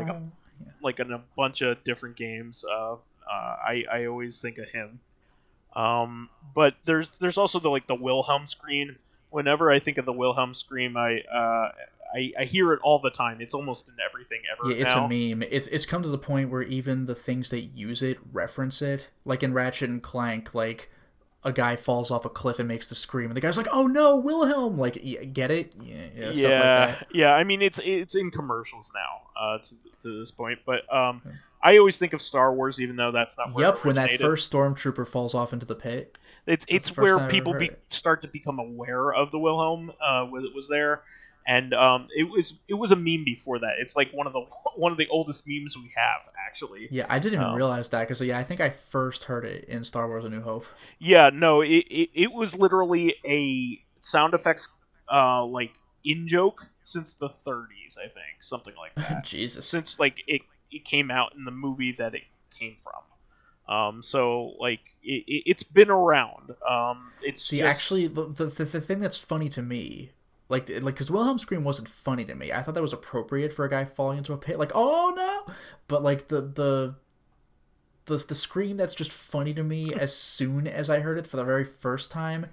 like in a bunch of different games. I always think of him. But there's also the Wilhelm scream. Whenever I think of the Wilhelm scream, I hear it all the time. It's almost in everything ever. Yeah, it's now. a meme. It's come to the point where even the things that use it reference it. Like in Ratchet and Clank, like a guy falls off a cliff and makes the scream, and the guy's like, "Oh no, Wilhelm!" Like, get it? Yeah, stuff like that. Yeah. I mean, it's in commercials now to this point, but I always think of Star Wars, even though that's not where it When that originated. first stormtrooper falls off into the pit. It's where people start to become aware of the Wilhelm when it was there, and it was a meme before that. It's like one of the oldest memes we have, actually. Yeah, I didn't even realize that because I think I first heard it in Star Wars: A New Hope. Yeah, no, it was literally a sound effects like in joke since the 30s, I think, something like that. Jesus. Since like it came out in the movie that it came from. So like it's been around. Actually, the thing that's funny to me, like because Wilhelm scream wasn't funny to me. I thought that was appropriate for a guy falling into a pit, like, oh no. But like the scream that's just funny to me as soon as I heard it for the very first time.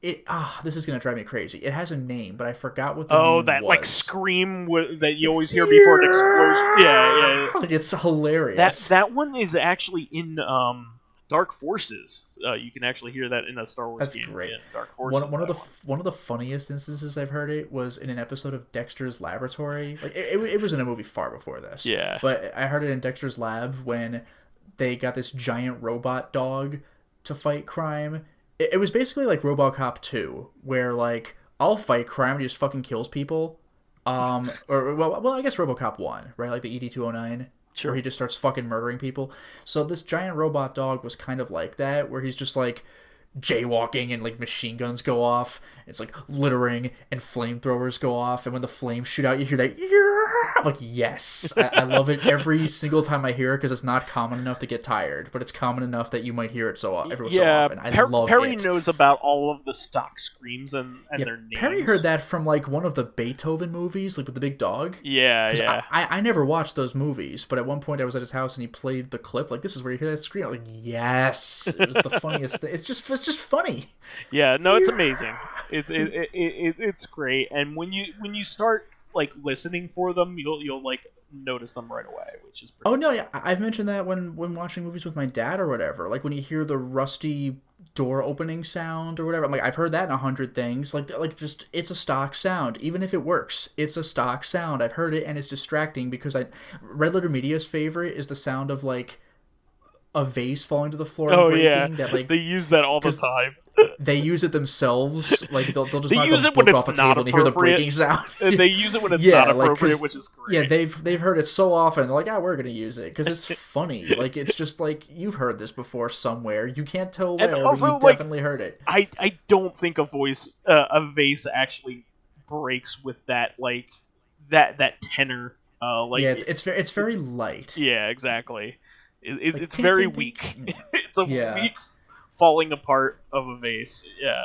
This is gonna drive me crazy. It has a name, but I forgot what the name was. That like scream that you always hear before an explosion. Yeah. Like, it's hilarious. That one is actually in Dark Forces. You can actually hear that in a Star Wars game. That's great. Dark Forces. One of the funniest instances I've heard it was in an episode of Dexter's Laboratory. Like it was in a movie far before this. Yeah. But I heard it in Dexter's Lab when they got this giant robot dog to fight crime. It was basically like RoboCop 2, where like I'll fight crime and he just fucking kills people. I guess RoboCop 1, right? Like the ED-209. Sure. Where he just starts fucking murdering people. So this giant robot dog was kind of like that, where he's just like jaywalking and like machine guns go off. It's like littering and flamethrowers go off, and when the flames shoot out, you hear that. I'm like, yes, I love it every single time I hear it because it's not common enough to get tired, but it's common enough that you might hear it so often. I love Perry it. knows about all of the stock screams and their names. Perry heard that from like one of the Beethoven movies, like with the big dog. Yeah. I never watched those movies, but at one point I was at his house and he played the clip. Like, this is where you hear that scream. I'm like, yes, it was the funniest thing. It's just funny. Yeah, no, it's amazing. It's great, and when you start like listening for them, you'll like notice them right away, which is pretty no, yeah, I've mentioned that when watching movies with my dad or whatever. Like when you hear the rusty door opening sound or whatever, I'm like, I've heard that in 100 things. Like just it's a stock sound, even if it works. It's a stock sound. I've heard it and it's distracting because Red Letter Media's favorite is the sound of like a vase falling to the floor and breaking. Yeah, that, like, they use that all the time. They use it themselves. Like they'll just they knock use a it when book it's off a not table and you hear the breaking sound. They use it when it's not appropriate, which is great. Yeah, they've heard it so often. They're like, we're gonna use it because it's funny. Like it's just like you've heard this before somewhere. You can't tell where, but you've definitely heard it. I don't think a vase actually breaks with that like that tenor. It's very light. Yeah, exactly. It's ting, very ting, weak. ting. It's a weak falling apart of a vase. Yeah.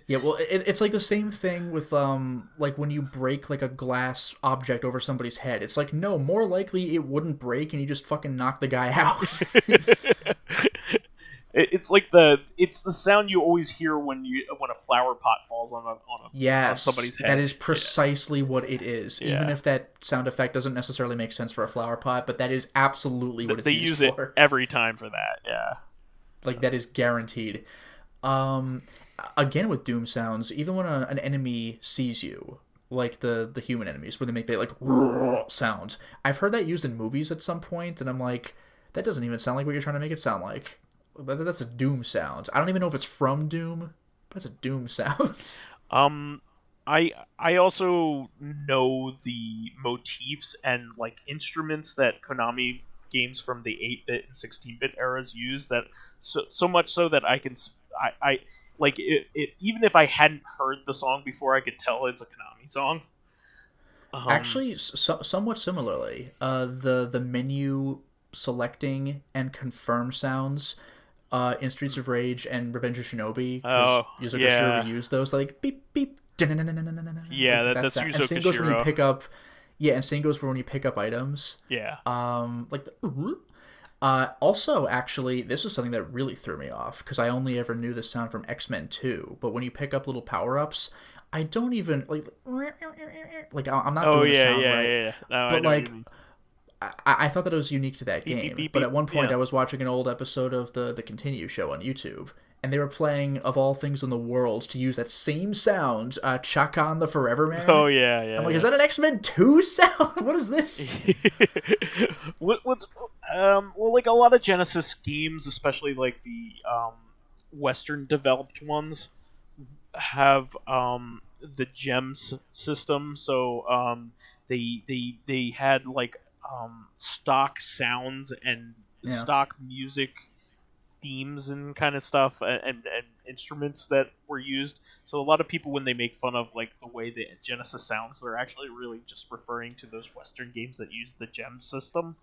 Yeah, well, it's like the same thing with like when you break like a glass object over somebody's head. It's like, no, more likely it wouldn't break and you just fucking knock the guy out. It's the sound you always hear when a flower pot falls on Yes, somebody's that head. is precisely what it is. Yeah. Even if that sound effect doesn't necessarily make sense for a flower pot, but that is absolutely what it's They used use for. it every time for that. Yeah. Like that is guaranteed. Um, Again with doom sounds, even when an enemy sees you, like the human enemies, where they make that like sound. I've heard that used in movies at some point, and I'm like, that doesn't even sound like what you're trying to make it sound like. That's a doom sound. I don't even know if it's from Doom, but it's a doom sound. Um, I also know the motifs and like instruments that Konami games from the 8-bit and 16-bit eras use, that so much so that I like even if I hadn't heard the song before, I could tell it's a Konami song. Actually, somewhat similarly, the menu selecting and confirm sounds in Streets of Rage and Revenge of Shinobi, because Oh Yuzo yeah, Koshiro used those, like beep beep, yeah, like that's sound. Yuzo And same goes when you Koshiro. pick up, yeah, and same goes for when you pick up items. Yeah. Like the. Also, actually, this is something that really threw me off because I only ever knew this sound from X-Men 2. But when you pick up little power-ups, I don't even like I'm not Oh doing the yeah, sound yeah, right. yeah. No, I But know what you like mean. I thought that it was unique to that Beep beep game. beep But beep. at one point, Yeah. I was watching an old episode of the Continue show on YouTube, and they were playing of all things in the world to use that same sound, Chakan the Forever Man. Oh yeah, I'm yeah, like, yeah. is that an X-Men 2 sound? What is this? What's well, like a lot of Genesis games, especially like the Western developed ones, have the gems system. So they had like stock sounds and Yeah. stock music themes and kind of stuff, and instruments that were used. So a lot of people, when they make fun of like the way the Genesis sounds, they're actually really just referring to those Western games that use the gem system.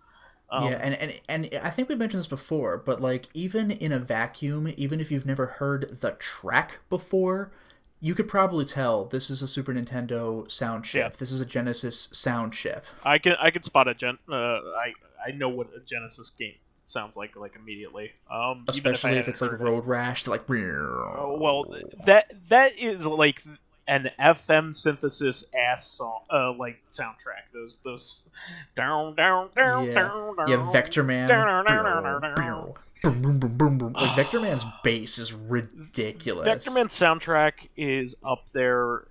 Yeah, Um, and I think we mentioned this before, but like even in a vacuum, even if you've never heard the track before, you could probably tell this is a Super Nintendo sound yeah, chip. This is a Genesis sound chip. I can spot a I know what a Genesis game sounds like immediately. Even if I Especially if hadn't it's like heard it. Road Rash, they're like Well, that is like an FM synthesis ass song, like soundtrack. Those down down down yeah, down yeah, down Vector Man. down down down. Boom, boom, boom, boom, boom. Like Vector Man's bass is Vector Man ridiculous. soundtrack is up there.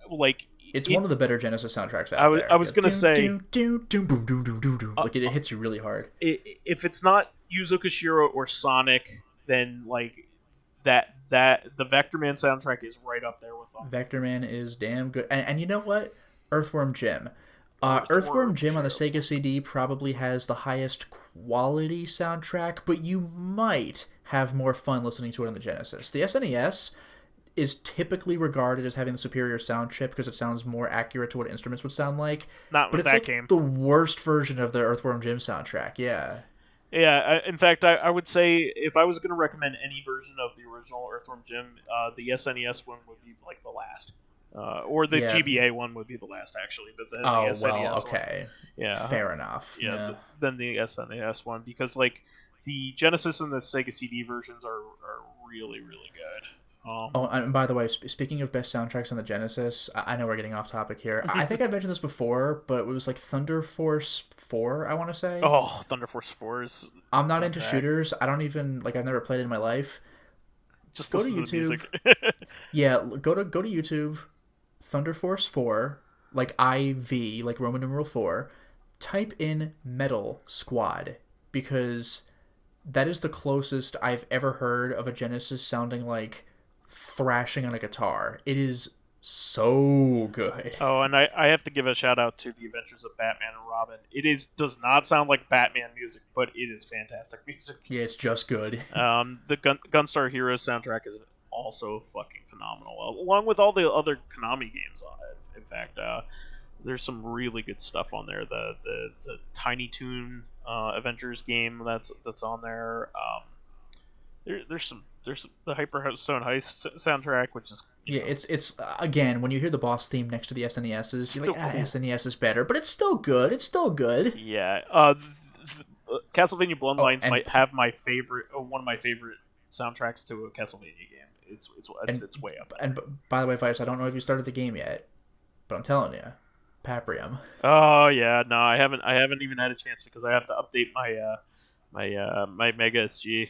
Like It's it, one of the better Genesis soundtracks I out was there. I was Yeah. gonna say, uh, Like it hits you really hard. if it's not Yuzo Koshiro or Sonic, then like that the Vector Man soundtrack is right up there with them. Vector Man is damn good. And you know what? Earthworm Jim. Earthworm Earthworm Jim on the Jim. Sega CD probably has the highest quality soundtrack, but you might have more fun listening to it on the Genesis. The SNES is typically regarded as having the superior sound chip because it sounds more accurate to what instruments would sound like. Not But with it's that like game. the worst version of the Earthworm Jim soundtrack. Yeah. Yeah, in fact, I would say if I was going to recommend any version of the original Earthworm Jim, the SNES one would be like the last, or the Yeah. GBA one would be the last actually. But the Oh, SNES well, one, okay. yeah, Fair enough. yeah, Yeah. then the SNES one, because like the Genesis and the Sega CD versions are really really good. Oh, and by the way, speaking of best soundtracks on the Genesis, I know we're getting off topic here. I think I mentioned this before, but it was like Thunder Force 4, I want to say. Oh, Thunder Force 4's I'm not into soundtrack. shooters. I don't even, like, I've never played it in my life. Just Go to listen to the YouTube. music. Yeah, go to YouTube, Thunder Force 4, like IV, like Roman numeral 4, type in Metal Squad, because that is the closest I've ever heard of a Genesis sounding like thrashing on a guitar. It is so good. Oh, and I have to give a shout out to the Adventures of Batman and Robin. Does not sound like Batman music, but it is fantastic music. Yeah, it's just good. The Gunstar Heroes soundtrack is also fucking phenomenal, along with all the other Konami games on it. In fact, there's some really good stuff on there. The Tiny Toon Avengers game that's on there. There's some There's the Hyperstone Heist soundtrack, which is Yeah, it's again when you hear the boss theme next to the SNESs, you're still like, cool. SNES is better, but it's still good. It's still good. Yeah. Castlevania Oh, Bloodlines might have my favorite, one of my favorite soundtracks to a Castlevania game. It's way up there. and by the way, Vice, I don't know if you started the game yet, but I'm telling you, Paprium. Oh yeah, no, I haven't. I haven't even had a chance because I have to update my Mega SG.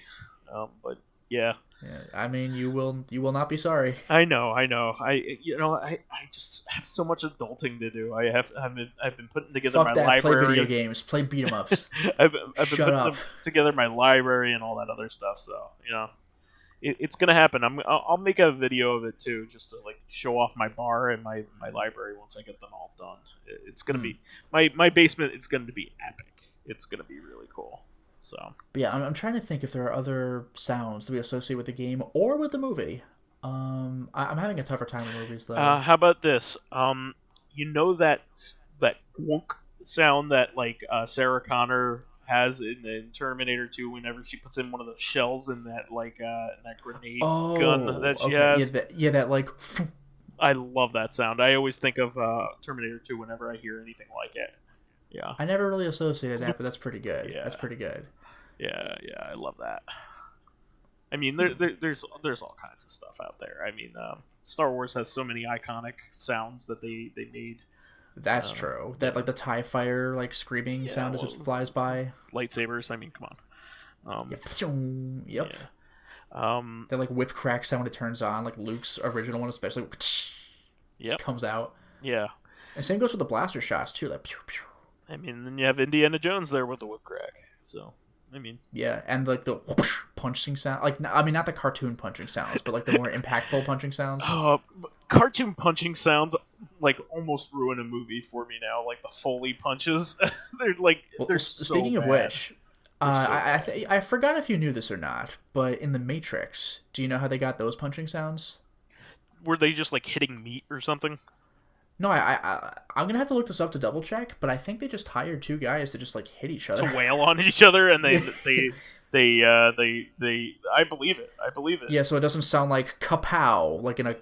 But yeah, Yeah, I mean, you will not be sorry. I know. I just have so much adulting to do. I've been putting together Fuck my that. library. Play video games. Play beat 'em ups. I've been Shut putting up. together my library and all that other stuff. So it's gonna happen. I'll make a video of it too, just to like show off my bar and my library once I get them all done. It's gonna be my basement. It's gonna be epic. It's gonna be really cool. So But yeah, I'm trying to think if there are other sounds that we associate with the game or with the movie. I'm having a tougher time with movies though. how about this? That wonk sound that like Sarah Connor has in Terminator 2 whenever she puts in one of the shells in that that grenade gun that she has. That like. I love that sound. I always think of Terminator 2 whenever I hear anything like it. Yeah. I never really associated that, but that's pretty good. Yeah. That's pretty good. Yeah, I love that. I mean, there's all kinds of stuff out there. I mean, Star Wars has so many iconic sounds that they made. That's true. That like the TIE fighter like screaming sound as it flies by. Lightsabers. I mean, come on. Yep. Yeah. That like whip crack sound it turns on, like Luke's original one especially. Yep. Comes out. Yeah. And same goes with the blaster shots too. Like pew pew. I mean, then you have Indiana Jones there with the whip crack. So, I mean. Yeah, and like the whoosh punching sound. Like, I mean, not the cartoon punching sounds, but like the more impactful punching sounds. Cartoon punching sounds like almost ruin a movie for me now. Like the Foley punches, they're like. Well, they're speaking so of bad. which, I forgot if you knew this or not, but in the Matrix, do you know how they got those punching sounds? Were they just like hitting meat or something? No, I'm gonna have to look this up to double check, but I think they just hired two guys to just like hit each other, to wail on each other, and they I believe it. I believe it. Yeah, so it doesn't sound like kapow, like in a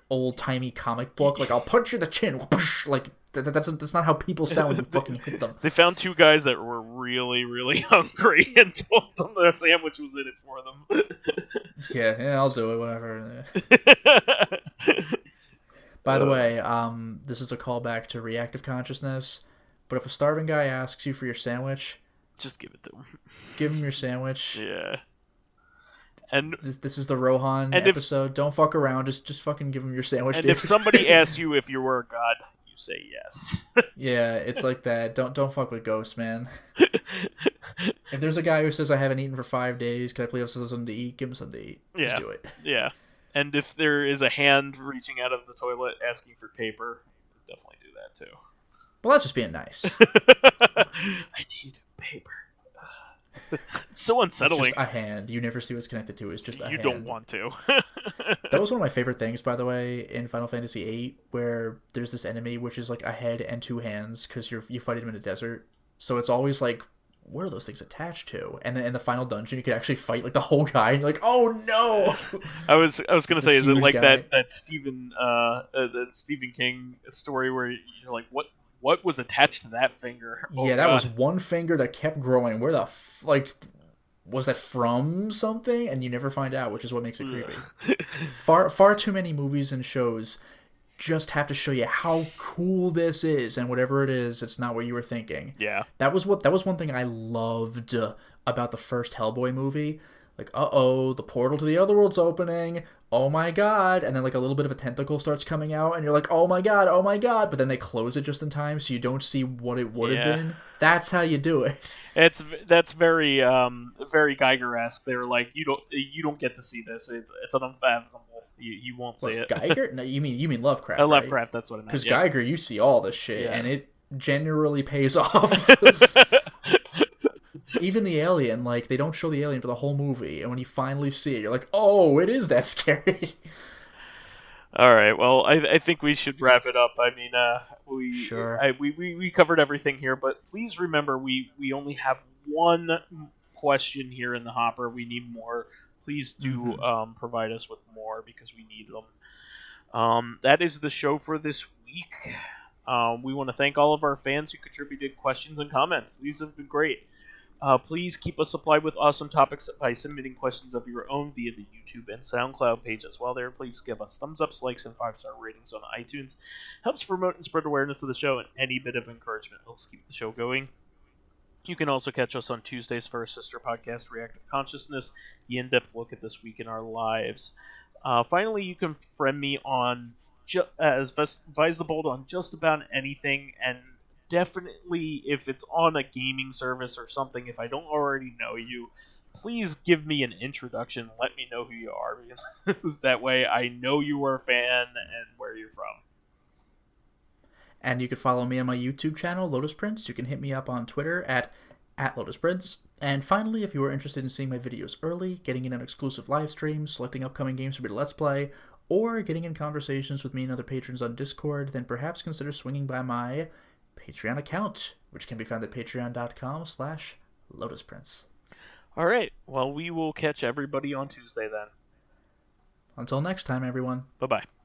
old timey comic book. Like I'll punch you in the chin, like that's not how people sound when you fucking hit them. They found two guys that were really, really hungry and told them their sandwich was in it for them. yeah, I'll do it. Whatever. By the way, this is a callback to Reactive Consciousness, but if a starving guy asks you for your sandwich, just give it to him. Give him your sandwich. Yeah. And this is the Rohan episode. Don't fuck around. Just fucking give him your sandwich. And dude. if somebody asks you if you were a god, you say yes. Yeah, it's like that. Don't fuck with ghosts, man. If there's a guy who says I haven't eaten for 5 days, can I please have something to eat? Give him something to eat. Yeah. Just do it. Yeah. And if there is a hand reaching out of the toilet asking for paper, definitely do that too. Well, that's just being nice. I need paper. It's so unsettling. It's just a hand. You never see what's connected to. It's just a hand. You don't want to. That was one of my favorite things, by the way, in Final Fantasy VIII, where there's this enemy which is like a head and two hands because you fight him in a desert. So it's always like, what are those things attached to? And then in the final dungeon, you could actually fight like the whole guy. And you're like, oh no! I was gonna say, is it like guy. that Stephen King story where you're like, what was attached to that finger? Oh, yeah, that was one finger that kept growing. Where the was that from something? And you never find out, which is what makes it creepy. Far too many movies and shows just have to show you how cool this is, and whatever it is, it's not what you were thinking. Yeah. That was one thing I loved about the first Hellboy movie. Like, the portal to the other world's opening. Oh my god. And then like a little bit of a tentacle starts coming out and you're like, oh my god. But then they close it just in time so you don't see what it would have been. That's how you do it. That's very very Geiger-esque. They were like, you don't get to see this. It's unfathomable. You won't see it. Geiger? No, you mean Lovecraft. Lovecraft, right? That's what I meant. Because Geiger, you see all this shit and it generally pays off. Even the alien, like, they don't show the alien for the whole movie, and when you finally see it, you're like, oh, it is that scary. All right, well, I think we should wrap it up. I mean, we covered everything here, but please remember, we only have one question here in the hopper. We need more Please do Mm-hmm. provide us with more because we need them. That is the show for this week. We want to thank all of our fans who contributed questions and comments. These have been great. Please keep us supplied with awesome topics by submitting questions of your own via the YouTube and Soundcloud pages. While there, please give us thumbs ups, likes, and 5-star ratings on iTunes. Helps promote and spread awareness of the show, and any bit of encouragement helps keep the show going. You can also catch us on Tuesdays for our sister podcast, Corrective Consciousness, the in-depth look at this week in our lives. Finally, you can friend me on as vysethebold on just about anything, and definitely if it's on a gaming service or something, if I don't already know you, please give me an introduction. Let me know who you are, because that way I know you are a fan and where you're from. And you can follow me on my YouTube channel, Lotus Prince. You can hit me up on Twitter at Lotus Prince. And finally, if you are interested in seeing my videos early, getting in on exclusive live streams, selecting upcoming games for me to Let's Play, or getting in conversations with me and other patrons on Discord, then perhaps consider swinging by my Patreon account, which can be found at patreon.com/LotusPrince. All right. Well, we will catch everybody on Tuesday then. Until next time, everyone. Bye-bye.